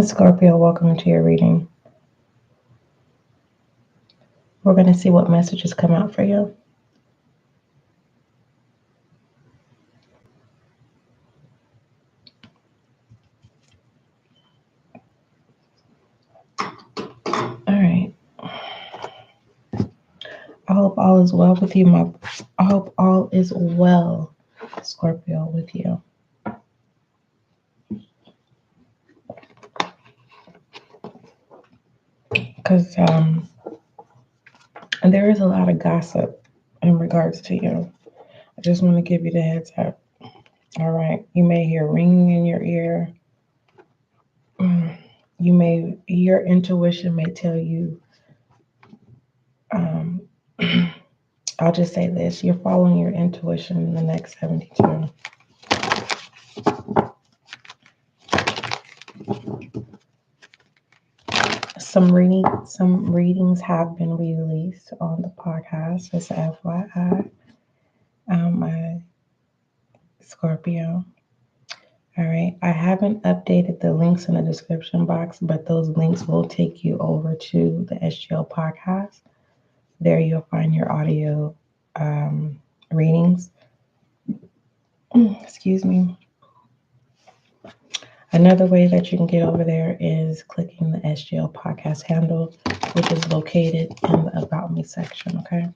Scorpio, welcome to your reading. We're going to see what messages come out for you. All right. I hope all is well with you. I hope all is well, Scorpio, with you. Because there is a lot of gossip in regards to you. I just want to give you the heads up. All right. You may hear ringing in your ear. Your intuition may tell you, I'll just say this, you're following your intuition in the next 72. Some readings have been released on the podcast, as FYI. Scorpio. All right. I haven't updated the links in the description box, but those links will take you over to the SGL podcast. There you'll find your audio readings. Excuse me. Another way that you can get over there is clicking the SGL podcast handle, which is located in the About Me section, okay?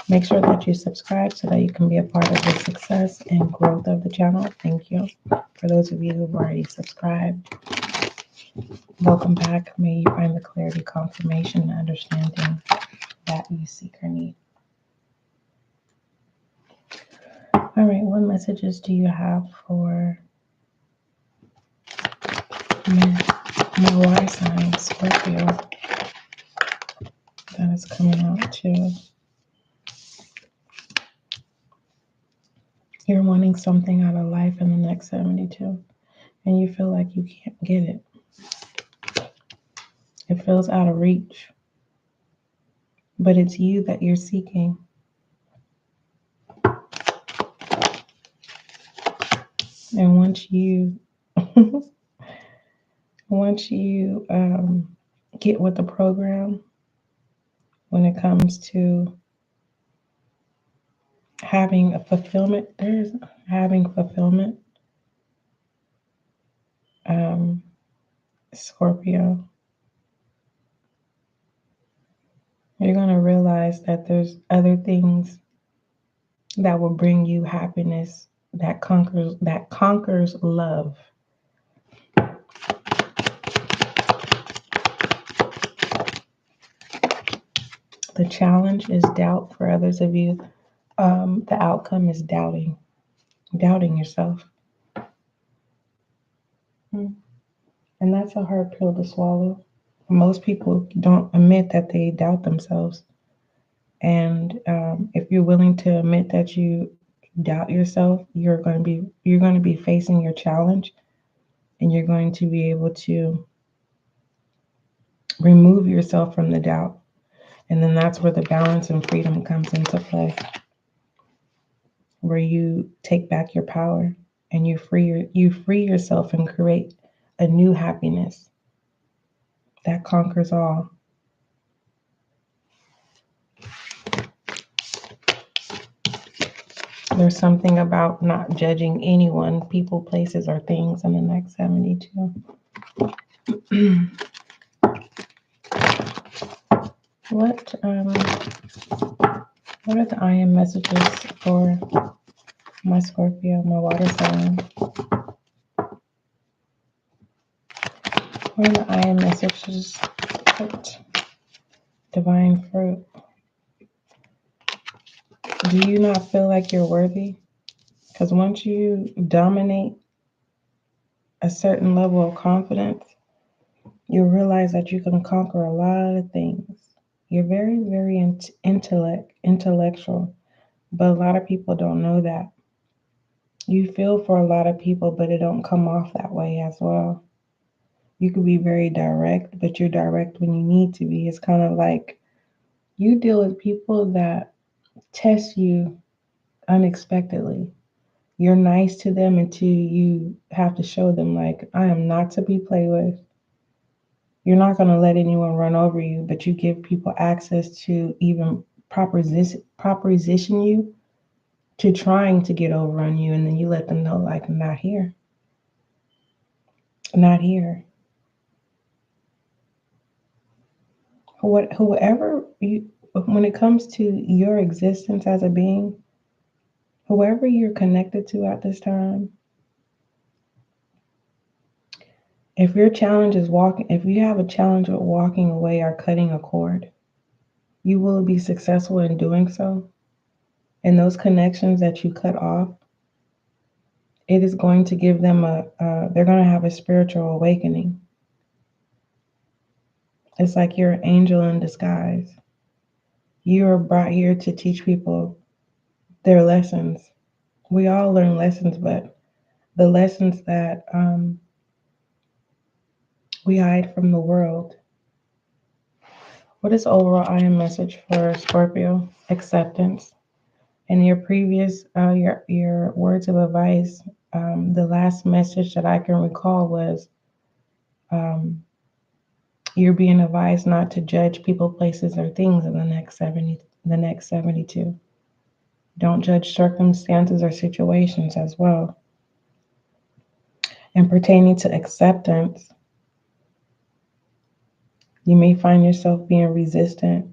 Make sure that you subscribe so that you can be a part of the success and growth of the channel. Thank you. For those of you who've already subscribed, welcome back. May you find the clarity, confirmation, and understanding that you seek or need. All right, what messages do you have for my water sign, Scorpio, that is coming out too? You're wanting something out of life in the next 72, and you feel like you can't get it. It feels out of reach, but it's you that you're seeking. And once you get with the program, when it comes to having a fulfillment, Scorpio, you're going to realize that there's other things that will bring you happiness that conquers love. The challenge is doubt for others of you. The outcome is doubting yourself. And that's a hard pill to swallow. Most people don't admit that they doubt themselves. And if you're willing to admit that you doubt yourself, you're going to be facing your challenge, and you're going to be able to remove yourself from the doubt. And then that's where the balance and freedom comes into play, where you take back your power and you free yourself and create a new happiness that conquers all. There's something about not judging anyone, people, places, or things in the next 72. What are the I am messages for my Scorpio, my water sign? What are the I am messages? Divine fruit. Do you not feel like you're worthy? Because once you dominate a certain level of confidence, you'll realize that you can conquer a lot of things. You're very, very intellectual, but a lot of people don't know that. You feel for a lot of people, but it don't come off that way as well. You could be very direct, but you're direct when you need to be. It's kind of like you deal with people that test you unexpectedly. You're nice to them until you have to show them, like, I am not to be played with. You're not going to let anyone run over you, but you give people access to even proposition you to trying to get over on you, and then you let them know, like, not here. Not here. Whoever you, when it comes to your existence as a being, whoever you're connected to at this time, if your challenge is if you have a challenge with walking away or cutting a cord, you will be successful in doing so. And those connections that you cut off, it is going to give them they're going to have a spiritual awakening. It's like you're an angel in disguise. You are brought here to teach people their lessons. We all learn lessons, but the lessons that we hide from the world. What is overall I am message for Scorpio? Acceptance. And your previous, your words of advice, the last message that I can recall was, you're being advised not to judge people, places, or things in the next 72. Don't judge circumstances or situations as well. And pertaining to acceptance, you may find yourself being resistant.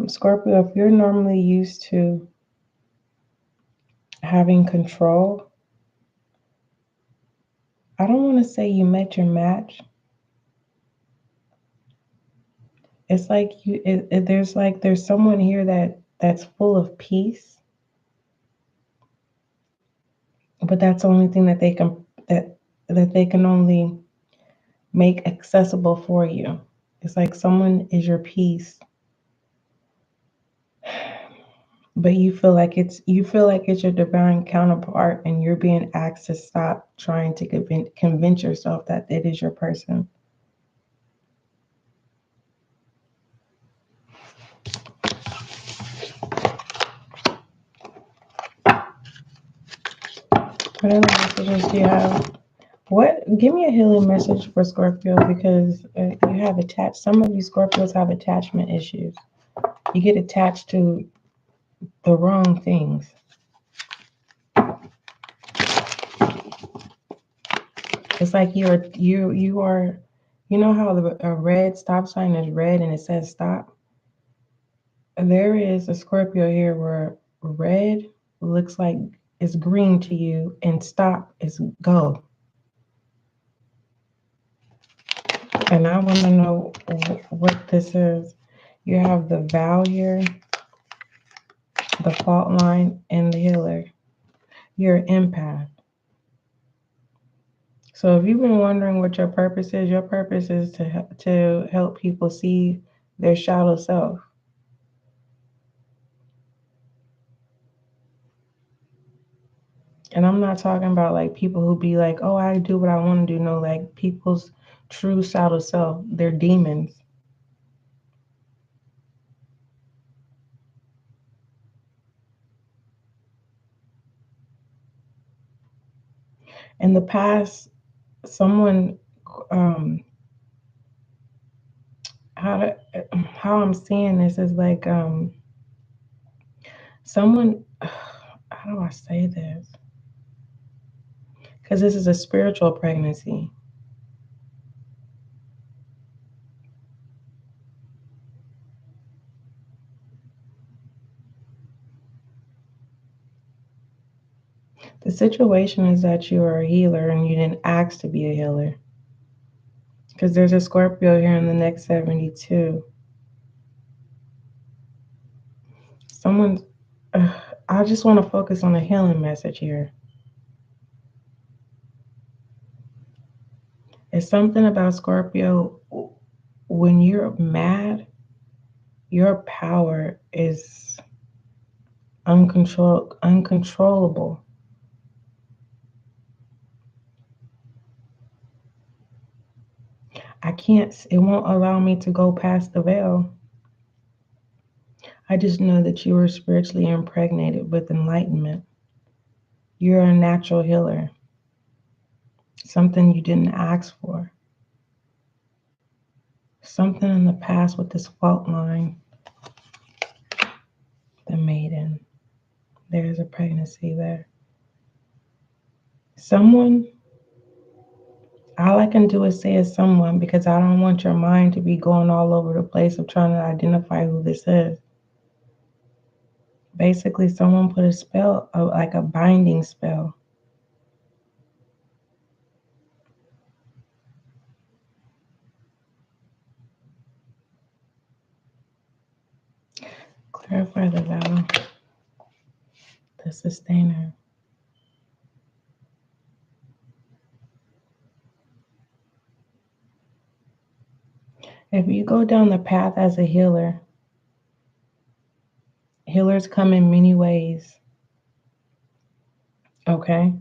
Scorpio, if you're normally used to having control, I don't want to say you met your match. It's like there's someone here that's full of peace, but that's the only thing that they can only make accessible for you. It's like someone is your peace, but you feel like it's your divine counterpart, and you're being asked to stop trying to convince yourself that it is your person. What other messages do you have? Give me a healing message for Scorpio, because you have some of you Scorpios have attachment issues. You get attached to the wrong things. It's like you are, you know how a red stop sign is red and it says stop? There is a Scorpio here where red looks like it's green to you and stop is go. And I want to know what this is. You have the vow here, the fault line, and the healer. You're an empath. So if you've been wondering what your purpose is to help people see their shadow self. And I'm not talking about like people who be like, oh, I do what I want to do. No, like people's true shadow self. They're demons. In the past, someone, how I'm seeing this is like someone, how do I say this? Because this is a spiritual pregnancy. The situation is that you are a healer and you didn't ask to be a healer. Because there's a Scorpio here in the next 72. I just want to focus on a healing message here. It's something about Scorpio. When you're mad, your power is uncontrollable. it won't allow me to go past the veil. I just know that you are spiritually impregnated with enlightenment. You're a natural healer, something you didn't ask for. Something in the past with this fault line, the maiden. There's a pregnancy there. Someone, all I can do is say is someone, because I don't want your mind to be going all over the place of trying to identify who this is. Basically, someone put a spell, like a binding spell. Clarify the vow, the sustainer. If you go down the path as a healer, healers come in many ways, okay?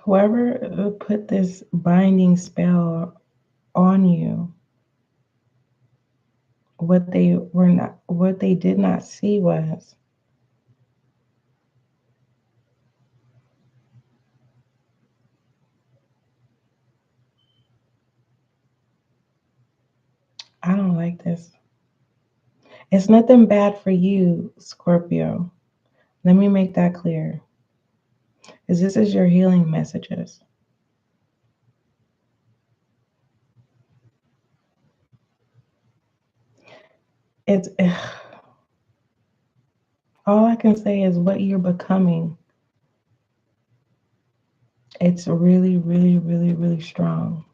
Whoever put this binding spell on you, what they did not see was I don't like this. It's nothing bad for you, Scorpio. Let me make that clear. Because this is your healing messages. It's all I can say is what you're becoming. It's really, really, really, really strong.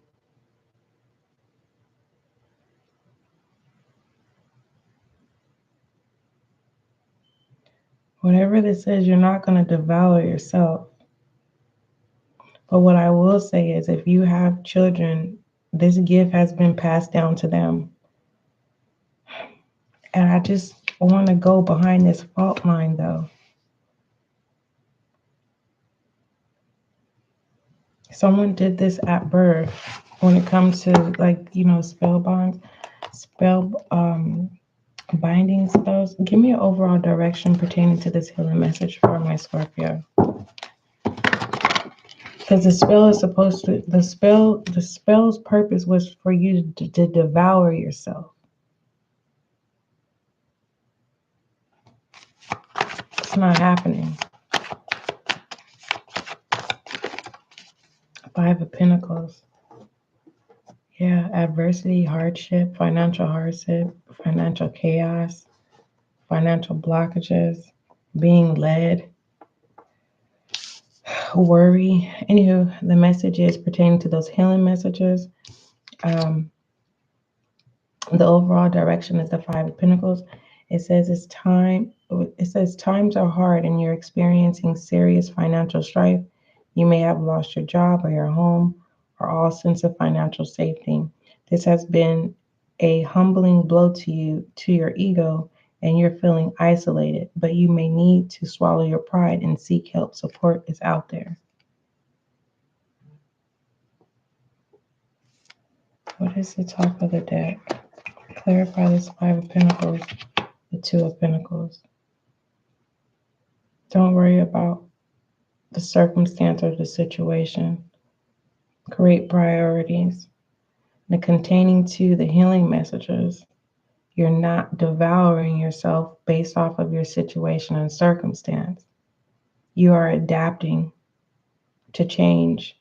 Whatever this is, you're not going to devour yourself. But what I will say is if you have children, this gift has been passed down to them. And I just want to go behind this fault line, though. Someone did this at birth when it comes to, like, spell bonds, binding spells. Give me an overall direction pertaining to this healing message for my Scorpio. Because the spell is supposed to, the spell's purpose was for you to devour yourself. It's not happening. Five of Pentacles. Yeah, adversity, hardship, financial chaos, financial blockages, being led, worry. Anywho, the message is pertaining to those healing messages. The overall direction is the Five of Pentacles. It says times are hard and you're experiencing serious financial strife. You may have lost your job or your home or all sense of financial safety. This has been a humbling blow to you, to your ego, and you're feeling isolated, but you may need to swallow your pride and seek help. Support is out there. What is the top of the deck? Clarify this Five of Pentacles, the Two of Pentacles. Don't worry about the circumstance or the situation. Create priorities. And containing to the healing messages, you're not devouring yourself based off of your situation and circumstance. You are adapting to change.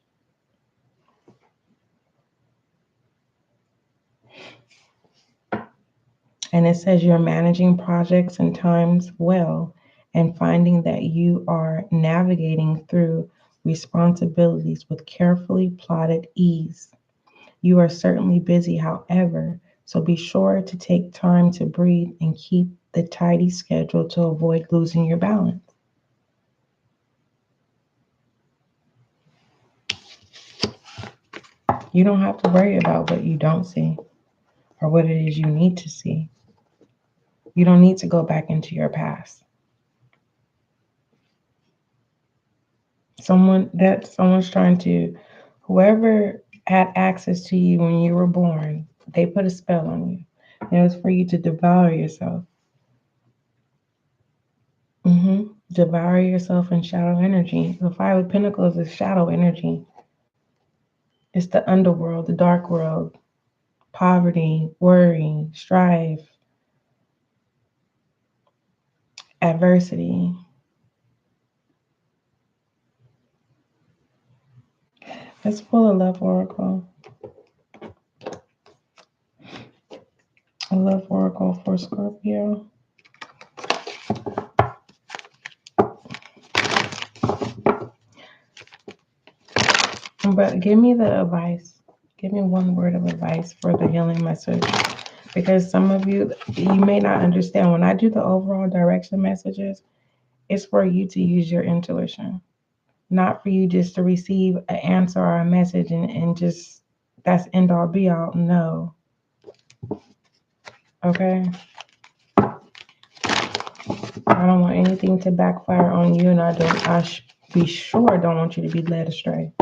And it says you're managing projects and times well and finding that you are navigating through responsibilities with carefully plotted ease. You are certainly busy, however, so be sure to take time to breathe and keep the tidy schedule to avoid losing your balance. You don't have to worry about what you don't see or what it is you need to see. You don't need to go back into your past. Someone's trying to, whoever had access to you when you were born, they put a spell on you. And it was for you to devour yourself. Devour yourself in shadow energy. The Five of Pentacles is shadow energy. It's the underworld, the dark world, poverty, worry, strife, adversity. Let's pull a love oracle. A love oracle for Scorpio. But give me the advice. Give me one word of advice for the healing message. Because some of you may not understand. When I do the overall direction messages, it's for you to use your intuition. Not for you just to receive an answer or a message and just, that's end all be all. No. Okay? I don't want anything to backfire on you, and I be sure I don't want you to be led astray.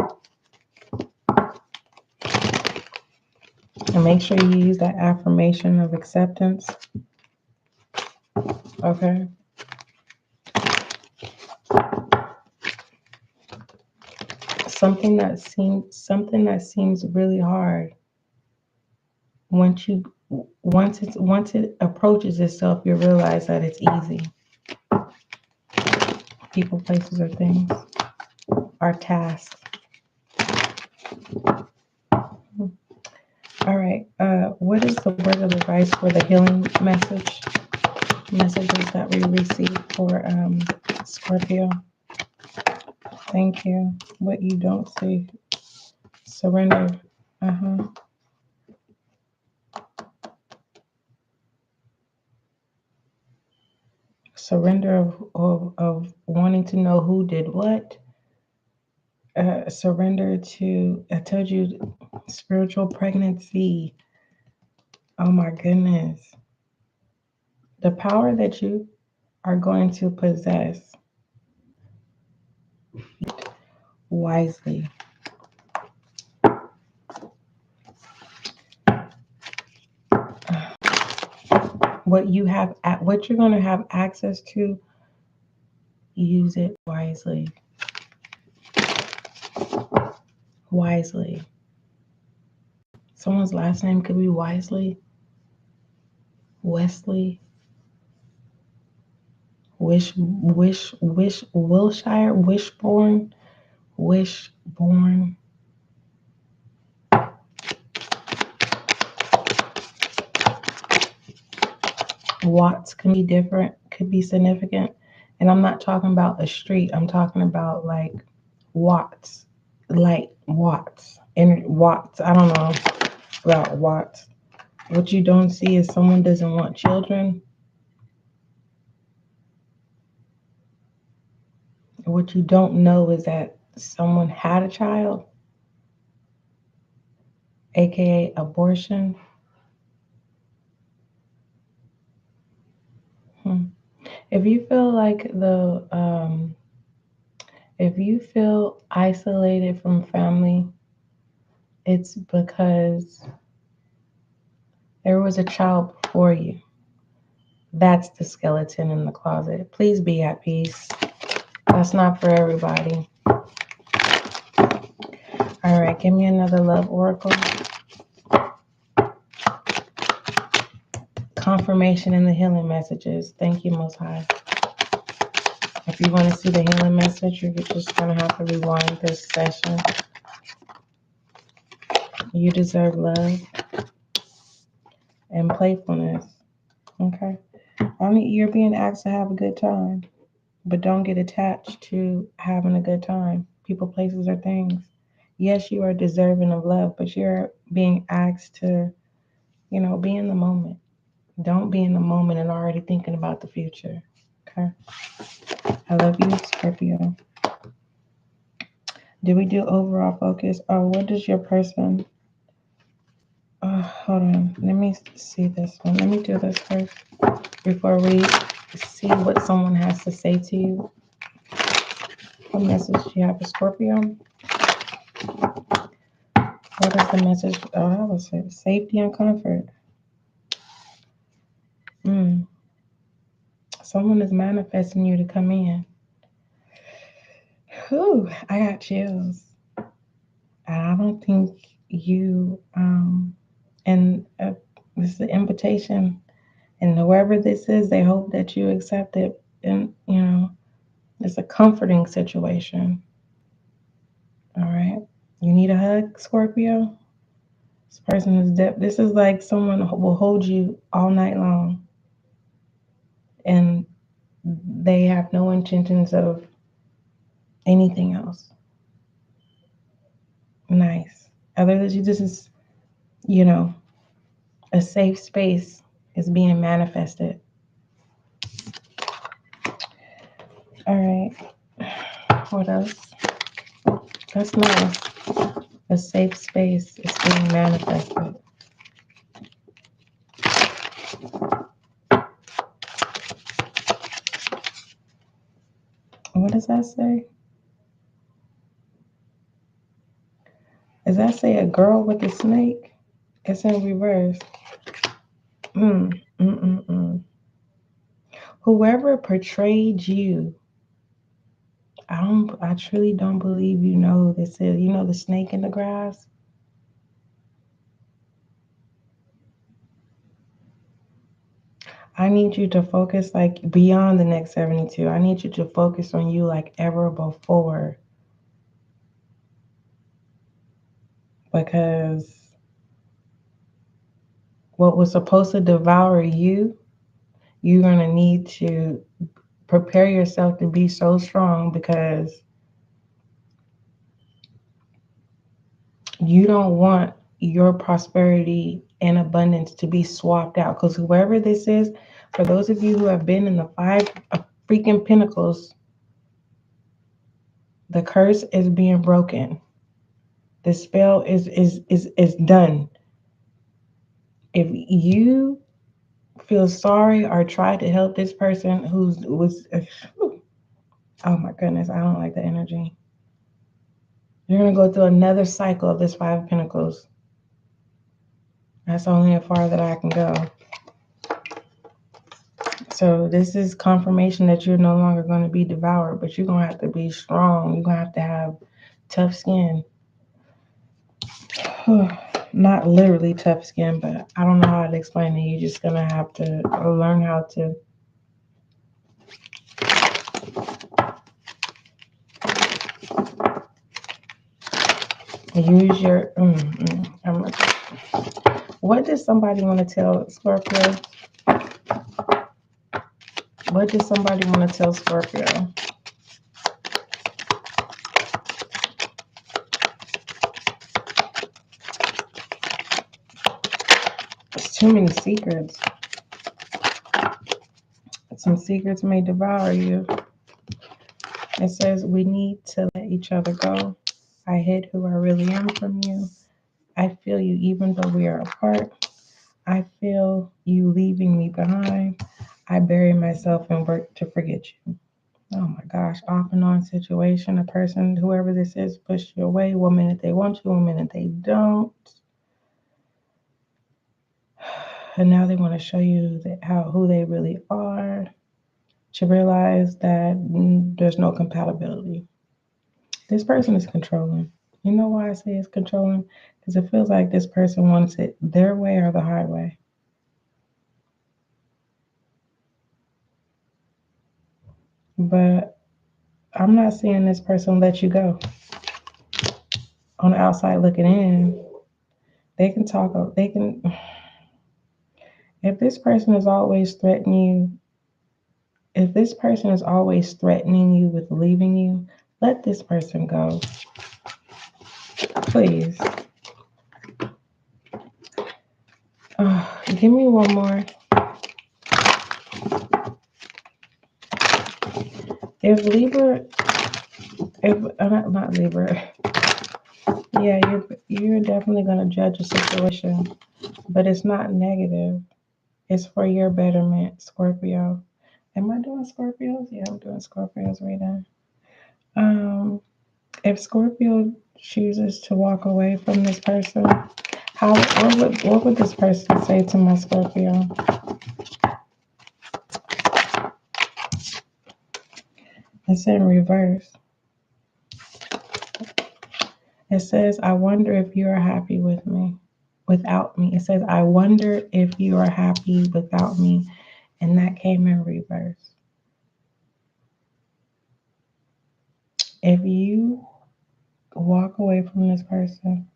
And make sure you use that affirmation of acceptance. Okay? Something that seems really hard. Once it approaches itself, you realize that it's easy. People, places, or things, are tasks. All right. What is the word of advice for the healing messages that we received for Scorpio? Thank you. What you don't see. Surrender. Surrender of wanting to know who did what. Surrender to, I told you, spiritual pregnancy. Oh my goodness. The power that you are going to possess wisely. What you're going to have access to, use it wisely. Wisely. Someone's last name could be Wisely, Wesley, Wilshire, Wishborn. Watts can be different, could be significant. And I'm not talking about a street. I'm talking about like watts, light watts, and watts. I don't know about watts. What you don't see is someone doesn't want children. What you don't know is that someone had a child, aka abortion. If you feel like if you feel isolated from family, it's because there was a child before you. That's the skeleton in the closet. Please be at peace. That's not for everybody. All right, give me another love oracle. Confirmation in the healing messages. Thank you, Most High. If you want to see the healing message, you're just going to have to rewind this session. You deserve love and playfulness. Okay? You're being asked to have a good time, but don't get attached to having a good time. People, places, or things. Yes, you are deserving of love, but you're being asked to, be in the moment. Don't be in the moment and already thinking about the future. Okay? I love you, Scorpio. Did we do overall focus? Oh, what does your person... hold on. Let me see this one. Let me do this first before we see what someone has to say to you. What message do you have for Scorpio? What is the message? Oh, I was saying safety and comfort. Someone is manifesting you to come in. Whew, I got chills. I don't think you, and this is an invitation, and whoever this is, they hope that you accept it. And, it's a comforting situation. All right. You need a hug, Scorpio? This person is this is like someone who will hold you all night long. And they have no intentions of anything else. Nice. Other than this is, a safe space is being manifested. All right. What else? That's nice. A safe space is being manifested. What does that say? Does that say a girl with a snake? It's in reverse. Whoever portrayed you, I truly don't believe you know who this is. You know the snake in the grass? I need you to focus like beyond the next 72. I need you to focus on you like ever before. Because what was supposed to devour you, you're going to need to prepare yourself to be so strong, because you don't want your prosperity and abundance to be swapped out. Because whoever this is, for those of you who have been in the 5 of freaking pentacles, the curse is being broken. The spell is done. If you feel sorry or try to help this person oh my goodness, I don't like the energy. You're going to go through another cycle of this 5 of Pentacles. That's only as far that I can go. So this is confirmation that you're no longer going to be devoured, but you're going to have to be strong. You're going to have tough skin. Not literally tough skin, but I don't know how to explain it. You're just going to have to learn how to use your... What does somebody want to tell Scorpio? What does somebody want to tell Scorpio? There's too many secrets. Some secrets may devour you. It says we need to let each other go. I hid who I really am from you. I feel you even though we are apart. I feel you leaving me behind. I bury myself and work to forget you. Oh my gosh, off and on situation. A person, whoever this is, push you away. 1 minute they want you, 1 minute they don't. And now they want to show you who they really are. To realize that there's no compatibility. This person is controlling. You know why I say it's controlling? Because it feels like this person wants it their way or the highway. But I'm not seeing this person let you go. On the outside looking in, they can talk. If this person is always threatening you with leaving you, let this person go. Please. Give me one more. If not Libra, yeah, you're definitely gonna judge a situation, but it's not negative. It's for your betterment, Scorpio. Am I doing Scorpios? Yeah, I'm doing Scorpios right now. If Scorpio chooses to walk away from this person, what would this person say to my Scorpio? It's in reverse. It says, I wonder if you are happy with me, without me. It says, I wonder if you are happy without me. And that came in reverse. If you walk away from this person,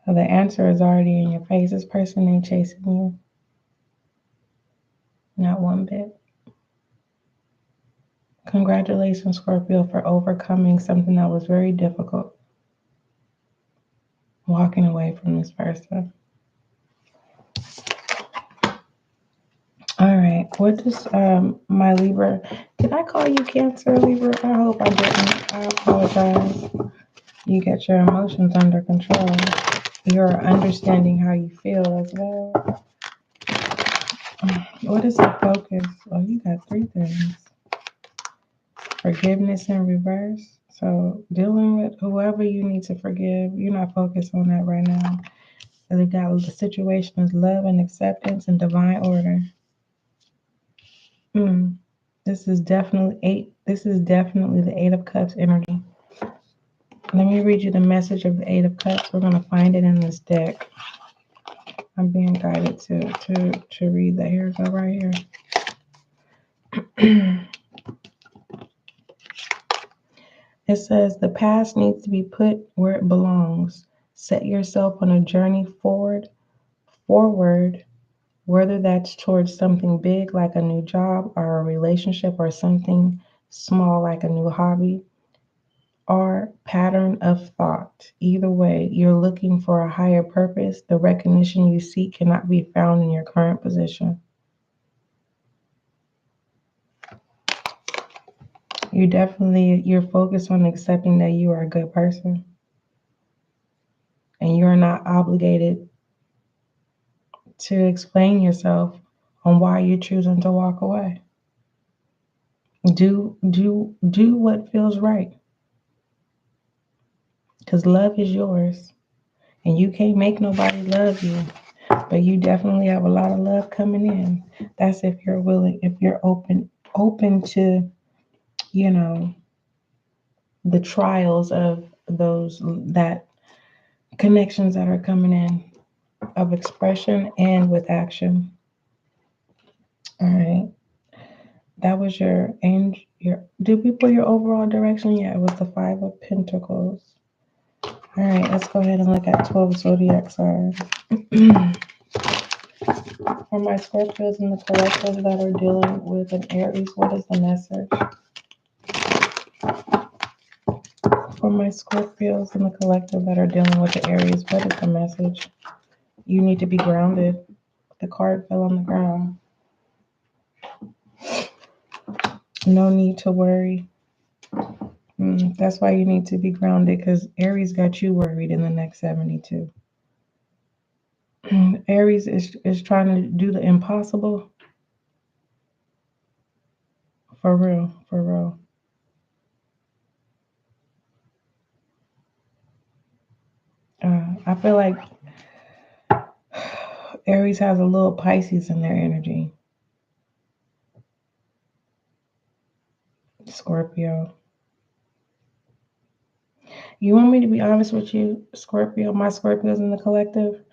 the answer is already in your face. This person ain't chasing you. Not one bit. Congratulations, Scorpio, for overcoming something that was very difficult. Walking away from this person. All right. What does my Libra? Did I call you Cancer, Libra? I hope I didn't. I apologize. You get your emotions under control. You're understanding how you feel as well. What is the focus? Oh, you got 3 things. Forgiveness in reverse. So dealing with whoever you need to forgive, you're not focused on that right now. So they got the situation is love and acceptance and divine order. This is definitely the 8 of Cups energy. Let me read you the message of the 8 of Cups. We're gonna find it in this deck. I'm being guided to read that. Here we go, right here. It says the past needs to be put where it belongs. Set yourself on a journey forward, whether that's towards something big like a new job or a relationship or something small like a new hobby or pattern of thought. Either way, you're looking for a higher purpose. The recognition you seek cannot be found in your current position. You're focused on accepting that you are a good person and you're not obligated to explain yourself on why you're choosing to walk away. Do what feels right. Because love is yours. And you can't make nobody love you. But you definitely have a lot of love coming in. That's if you're willing, if you're open to, the trials of that connections that are coming in of expression and with action. All right. That was your angel. Did we put your overall direction? Yeah, it was the 5 of Pentacles. All right, let's go ahead and look at 12 zodiac signs. For my Scorpios and the collective that are dealing with an Aries, what is the message? For my Scorpios and the collective that are dealing with the Aries, what is the message? You need to be grounded. The card fell on the ground. No need to worry. That's why you need to be grounded, because Aries got you worried in the next 72. Aries is trying to do the impossible. For real, for real. I feel like Aries has a little Pisces in their energy. Scorpio. You want me to be honest with you, Scorpio, my Scorpios in the collective?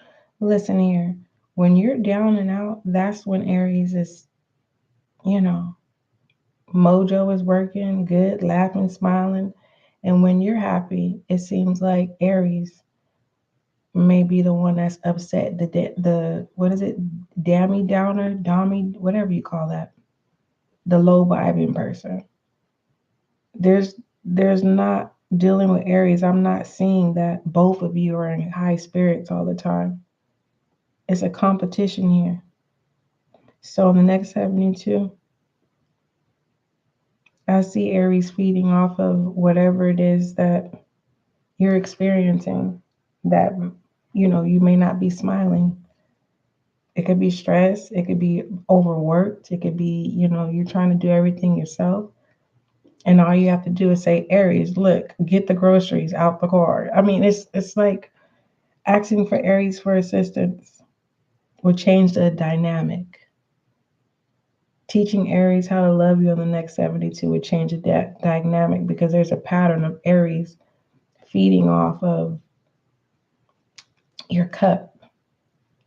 Listen here. When you're down and out, that's when Aries is, mojo is working, good, laughing, smiling. And when you're happy, it seems like Aries may be the one that's upset. The what is it? Dammy downer, dommy, whatever you call that. The low vibing person. There's not dealing with Aries. I'm not seeing that both of you are in high spirits all the time. It's a competition here. So in the next 72, I see Aries feeding off of whatever it is that you're experiencing that, you may not be smiling. It could be stress. It could be overworked. It could be, you're trying to do everything yourself. And all you have to do is say, Aries, look, get the groceries out the car. I mean, it's like asking for Aries for assistance will change the dynamic. Teaching Aries how to love you in the next 72 would change the dynamic, because there's a pattern of Aries feeding off of your cup.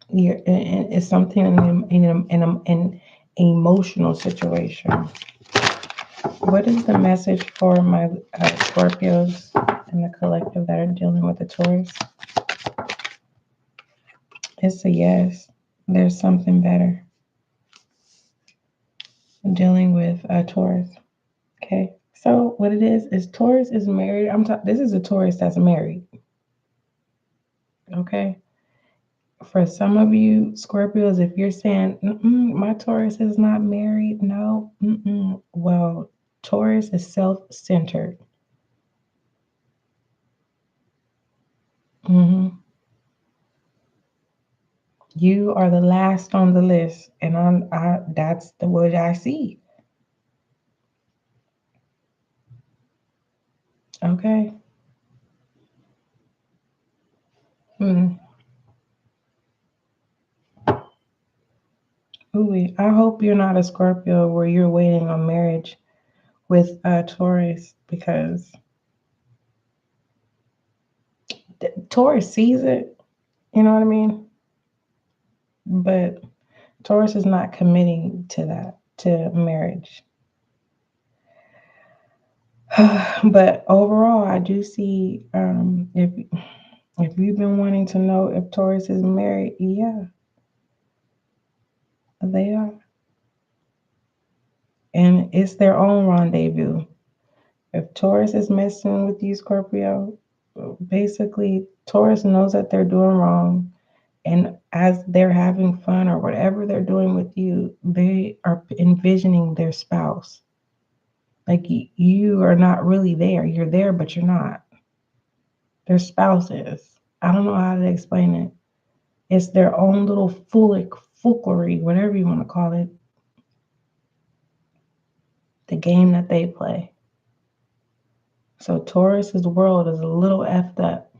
It's something in an emotional situation. What is the message for my Scorpios in the collective that are dealing with the Taurus? It's a yes. There's something better. Dealing with Taurus. Okay. So what it is Taurus is married. This is a Taurus that's married. Okay. For some of you Scorpios, if you're saying, my Taurus is not married, no, well, Taurus is self-centered. You are the last on the list, and that's the word I see. Okay. Ooh, I hope you're not a Scorpio where you're waiting on marriage with Taurus, because Taurus sees it. You know what I mean? But Taurus is not committing to that, to marriage. But overall, I do see, if you've been wanting to know if Taurus is married, yeah, they are. And it's their own rendezvous. If Taurus is messing with you, Scorpio, basically Taurus knows that they're doing wrong. And as they're having fun or whatever they're doing with you, they are envisioning their spouse. Like, you are not really there. You're there, but you're not. Their spouse is. I don't know how to explain it. It's their own little foolery, whatever you want to call it. The game that they play. So Taurus's world is a little effed up.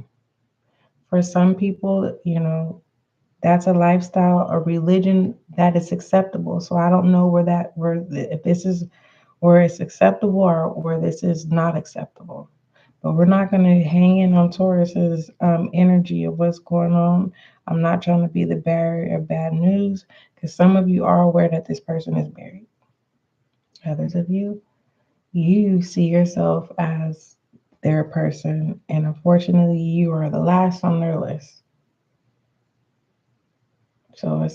For some people, that's a lifestyle, a religion that is acceptable. So I don't know if this is where it's acceptable or where this is not acceptable. But we're not going to hang in on Taurus's energy of what's going on. I'm not trying to be the bearer of bad news, because some of you are aware that this person is married. Others of you see yourself as their person, and unfortunately, you are the last on their list. So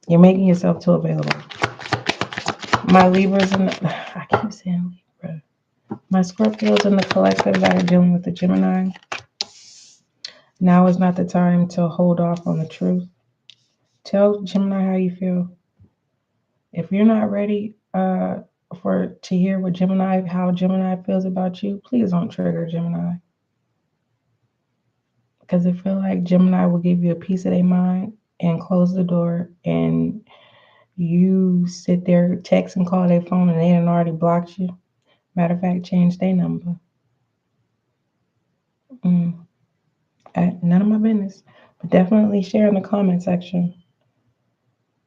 you're making yourself too available. My Libras I keep saying Libra. My Scorpios in the collective that are dealing with the Gemini. Now is not the time to hold off on the truth. Tell Gemini how you feel. If you're not ready to hear how Gemini feels about you, please don't trigger Gemini. Because I feel like Gemini will give you a piece of their mind and close the door, and you sit there, text and call their phone, and they done already blocked you. Matter of fact, change their number. None of my business. But definitely share in the comment section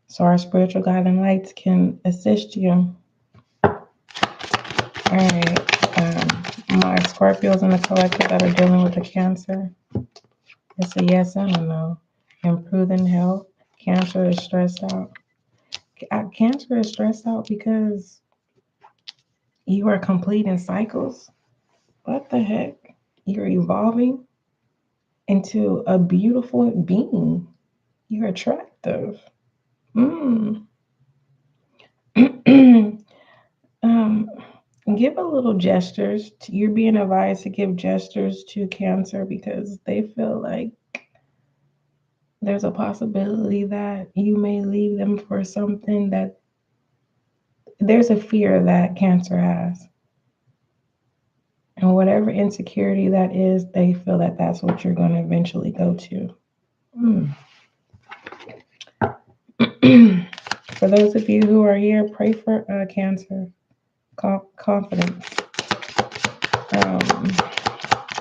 so our spiritual guiding lights can assist you. All right. My Scorpios in the collective that are dealing with the Cancer. It's a yes and a no. Improving health. Cancer is stressed out. Cancer is stressed out because you are completing cycles. What the heck? You're evolving into a beautiful being. You're attractive. Give a little gestures. You're being advised to give gestures to Cancer, because they feel like there's a possibility that you may leave them for something that there's a fear that Cancer has. And whatever insecurity that is, they feel that that's what you're going to eventually go to. For those of you who are here, pray for Cancer. confidence.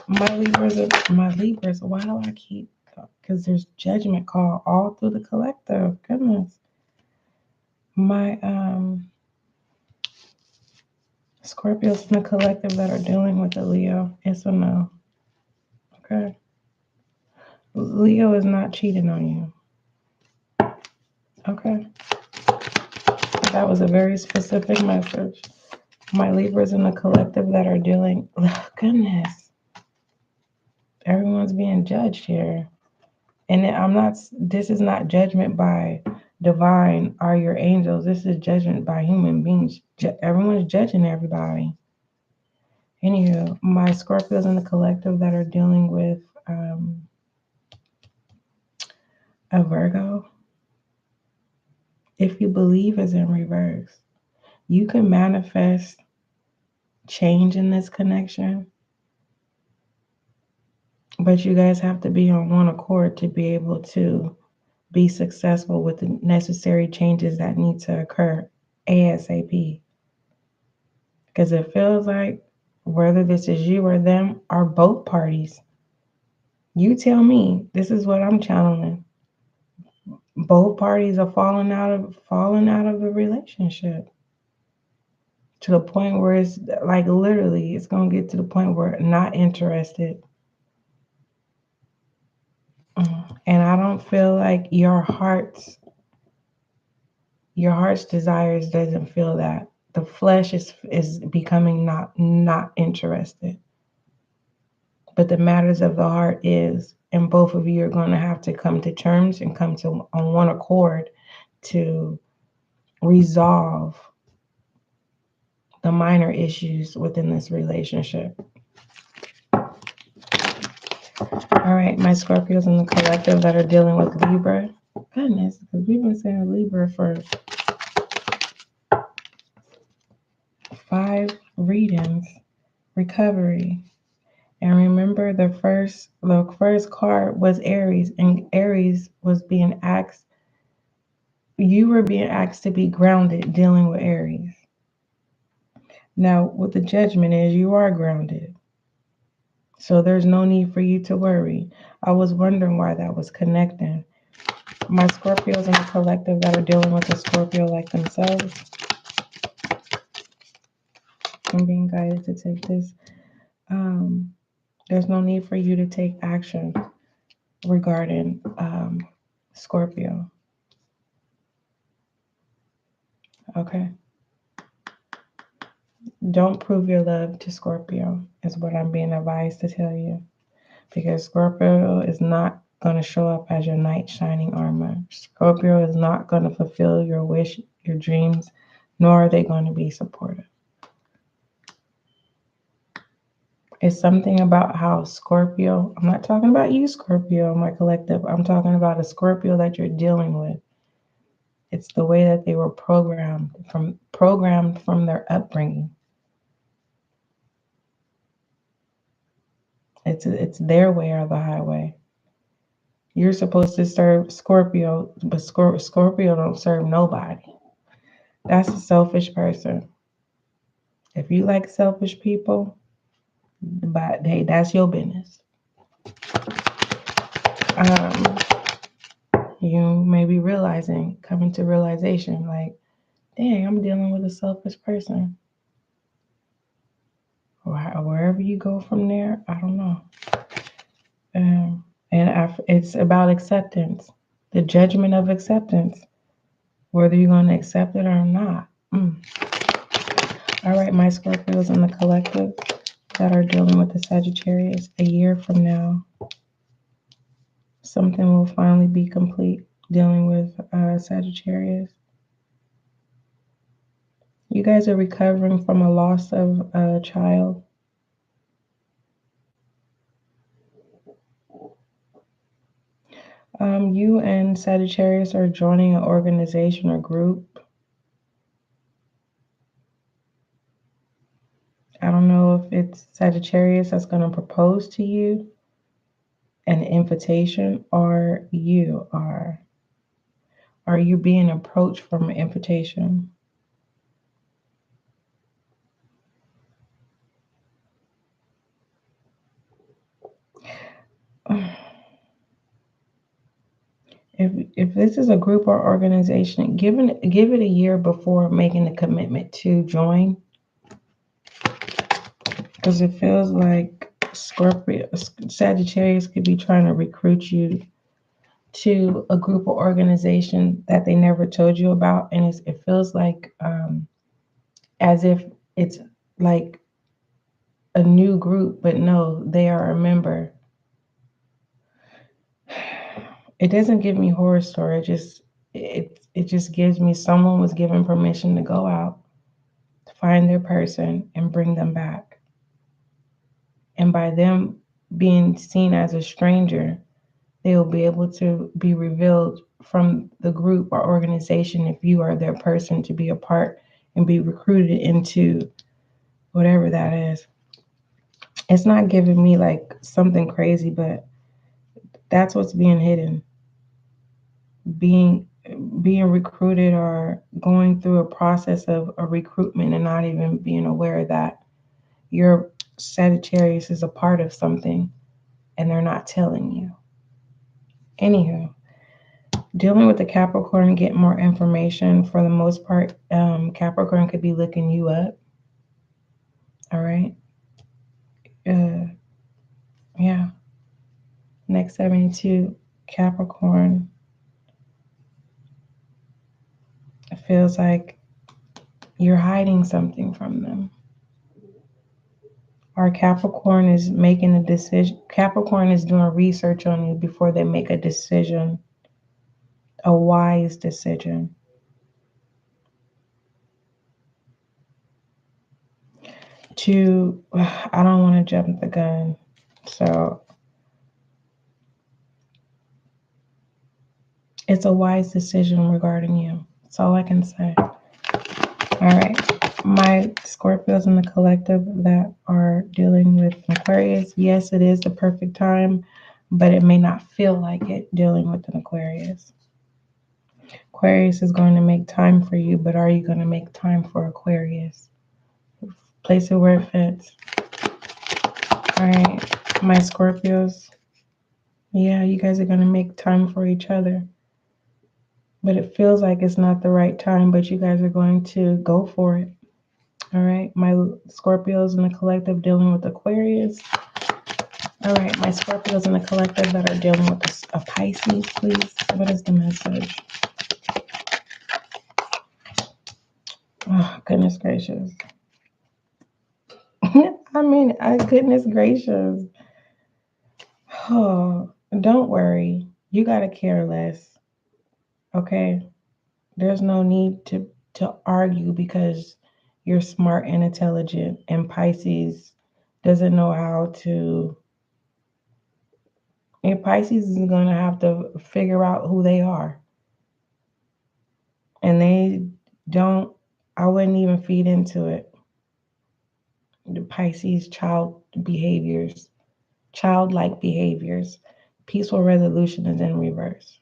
My Libras, why do I keep, because there's judgment call all through the collective. Goodness. My Scorpios in the collective that are dealing with the Leo, it's a no. Okay. Leo is not cheating on you. Okay. That was a very specific message. My Libras in the collective that are dealing, oh, goodness. Everyone's being judged here. And this is not judgment by divine or your angels. This is judgment by human beings. Everyone's judging everybody. Anywho, my Scorpios in the collective that are dealing with a Virgo, if you believe, is in reverse. You can manifest change in this connection, but you guys have to be on one accord to be able to be successful with the necessary changes that need to occur ASAP. Because it feels like whether this is you or them or both parties, you tell me, this is what I'm channeling. Both parties are falling out of the relationship to the point where it's like literally it's gonna get to the point where not interested. And I don't feel like your heart's desires doesn't feel that. The flesh is becoming not interested. But the matters of the heart is, and both of you are going to have to come to terms and come to on one accord to resolve the minor issues within this relationship. All right, my Scorpios in the collective that are dealing with Libra. Goodness, because we've been saying Libra for 5 readings. Recovery. And remember, the first card was Aries, and Aries was being asked, you were being asked to be grounded dealing with Aries. Now, what the judgment is, you are grounded. So there's no need for you to worry. I was wondering why that was connecting. My Scorpios in the collective that are dealing with a Scorpio like themselves. I'm being guided to take this. There's no need for you to take action regarding Scorpio. Okay. Don't prove your love to Scorpio is what I'm being advised to tell you. Because Scorpio is not going to show up as your knight shining armor. Scorpio is not going to fulfill your wish, your dreams, nor are they going to be supportive. It's something about how Scorpio, I'm not talking about you, Scorpio, my collective. I'm talking about a Scorpio that you're dealing with. It's the way that they were programmed from their upbringing. It's their way or the highway. You're supposed to serve Scorpio, but Scorpio don't serve nobody. That's a selfish person. If you like selfish people, but hey, that's your business. You may be coming to realization, like, dang, I'm dealing with a selfish person. Or wherever you go from there, I don't know. And it's about acceptance, the judgment of acceptance, whether you're going to accept it or not. All right, my Scorpios in the collective that are dealing with the Sagittarius, a year from now, something will finally be complete dealing with Sagittarius. You guys are recovering from a loss of a child. You and Sagittarius are joining an organization or group. I don't know if it's Sagittarius that's going to propose to you an invitation, or are you being approached from an invitation? if this is a group or organization, give it a year before making the commitment to join, because it feels like Scorpio, Sagittarius could be trying to recruit you to a group or organization that they never told you about, and it feels like as if it's like a new group, but no, they are a member. It doesn't give me horror story. It just gives me someone was given permission to go out, to find their person, and bring them back. And by them being seen as a stranger, they will be able to be revealed from the group or organization if you are their person to be a part and be recruited into whatever that is. It's not giving me like something crazy, but that's what's being hidden. Being recruited or going through a process of a recruitment and not even being aware that your Sagittarius is a part of something and they're not telling you. Anywho, dealing with the Capricorn, get more information. For the most part, Capricorn could be looking you up. All right. Yeah. Next 72, Capricorn. It feels like you're hiding something from them. Or Capricorn is making a decision. Capricorn is doing research on you before they make a decision, a wise decision. I don't want to jump the gun. So it's a wise decision regarding you. That's all I can say. All right. My Scorpios in the collective that are dealing with Aquarius, yes, it is the perfect time, but it may not feel like it dealing with an Aquarius. Aquarius is going to make time for you, but are you going to make time for Aquarius? Place it where it fits. All right. My Scorpios, yeah, you guys are going to make time for each other. But it feels like it's not the right time, but you guys are going to go for it. All right, my Scorpios in the collective dealing with Aquarius. All right, my Scorpios in the collective that are dealing with a Pisces, please. What is the message? Oh, goodness gracious. I mean, goodness gracious. Oh, don't worry. You got to care less. Okay? There's no need to argue because you're smart and intelligent, and Pisces doesn't know how to. And Pisces is going to have to figure out who they are. And I wouldn't even feed into it. The Pisces childlike behaviors. Peaceful resolution is in reverse.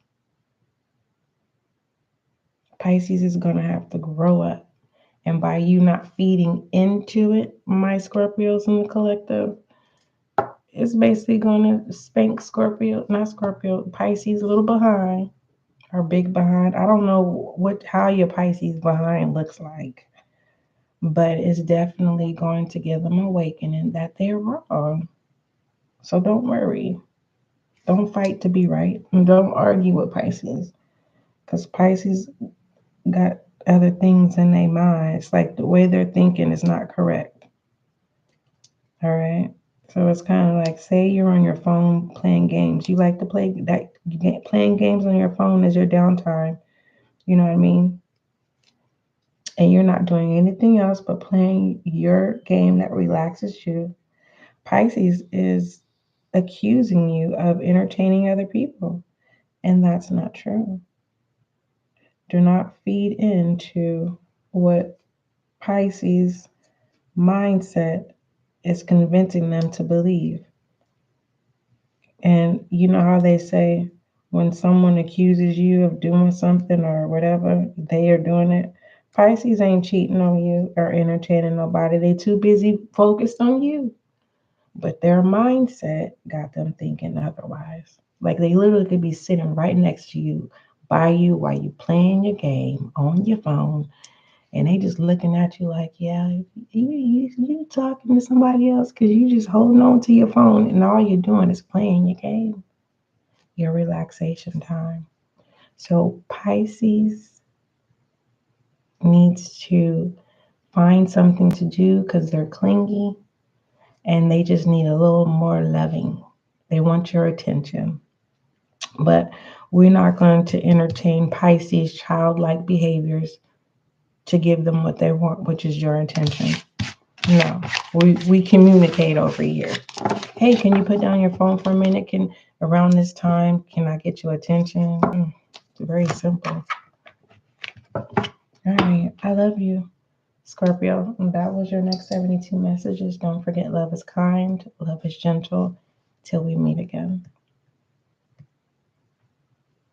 Pisces is going to have to grow up. And by you not feeding into it, my Scorpios in the collective, it's basically going to spank Pisces a little behind or big behind. I don't know how your Pisces behind looks like, but it's definitely going to give them awakening that they're wrong. So don't worry. Don't fight to be right. And don't argue with Pisces, because Pisces got other things in their mind. It's like the way they're thinking is not correct. All right. So it's kind of like, say you're on your phone playing games. You like to play that. Playing games on your phone is your downtime. You know what I mean? And you're not doing anything else but playing your game that relaxes you. Pisces is accusing you of entertaining other people, and that's not true. Do not feed into what Pisces mindset is convincing them to believe. And you know how they say when someone accuses you of doing something or whatever, they are doing it. Pisces ain't cheating on you or entertaining nobody. They too busy focused on you. But their mindset got them thinking otherwise. Like they literally could be sitting right next to you, by you, while you playing your game on your phone, and they just looking at you like, yeah, you talking to somebody else because you just holding on to your phone and all you're doing is playing your game, your relaxation time. So Pisces needs to find something to do because they're clingy and they just need a little more loving. They want your attention. But we're not going to entertain Pisces childlike behaviors to give them what they want, which is your attention. No, we communicate over here. Hey, can you put down your phone for a minute? Around this time, can I get your attention? It's very simple. All right, I love you, Scorpio. And that was your next 72 messages. Don't forget, love is kind, love is gentle. Till we meet again.